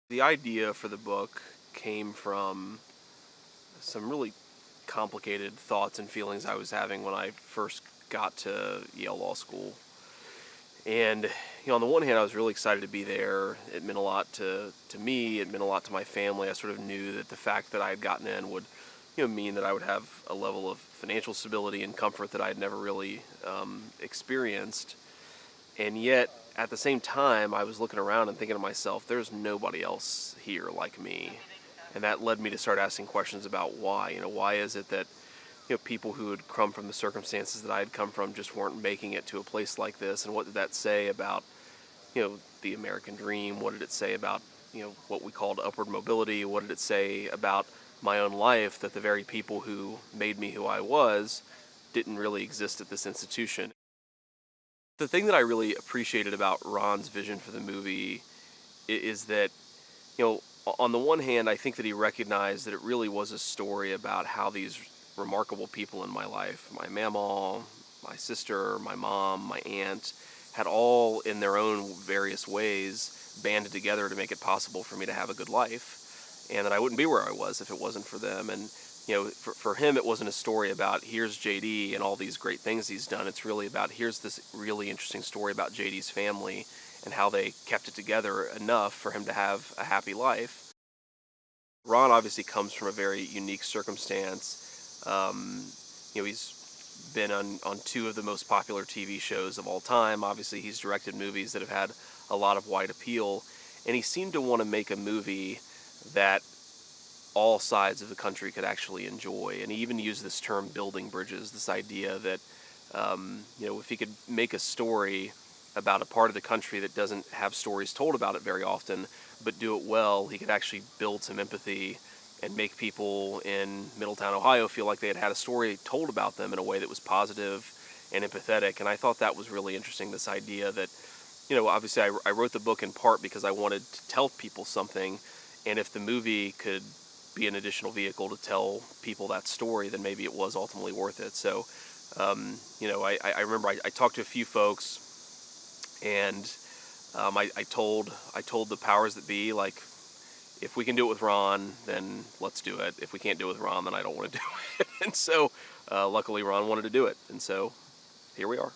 The idea for the book came from some really complicated thoughts and feelings I was having when I first got to Yale Law School. And, on the one hand, I was really excited to be there. It meant a lot to me. It meant a lot to my family. I sort of knew that the fact that I had gotten in would, mean that I would have a level of financial stability and comfort that I had never really experienced. And yet, at the same time, I was looking around and thinking to myself, there's nobody else here like me. And that led me to start asking questions about why. Why is it that people who had come from the circumstances that I had come from just weren't making it to a place like this? And what did that say about, the American dream? What did it say about, what we called upward mobility? What did it say about my own life, that the very people who made me who I was didn't really exist at this institution? The thing that I really appreciated about Ron's vision for the movie is that, on the one hand, I think that he recognized that it really was a story about how these remarkable people in my life, my mamaw, my sister, my mom, my aunt, had all in their own various ways banded together to make it possible for me to have a good life, and that I wouldn't be where I was if it wasn't for them. And for him, it wasn't a story about here's JD and all these great things he's done. It's really about here's this really interesting story about JD's family and how they kept it together enough for him to have a happy life. Ron obviously comes from a very unique circumstance. He's been on two of the most popular TV shows of all time. Obviously, he's directed movies that have had a lot of wide appeal, and he seemed to want to make a movie that all sides of the country could actually enjoy. And he even used this term building bridges, this idea that if he could make a story about a part of the country that doesn't have stories told about it very often, but do it well, he could actually build some empathy and make people in Middletown, Ohio feel like they had had a story told about them in a way that was positive and empathetic. And I thought that was really interesting, this idea that, obviously I wrote the book in part because I wanted to tell people something, and if the movie could be an additional vehicle to tell people that story, then maybe it was ultimately worth it. So, I remember I talked to a few folks, and I told the powers that be, like, if we can do it with Ron, then let's do it. If we can't do it with Ron, then I don't want to do it. And so, luckily, Ron wanted to do it, and so here we are.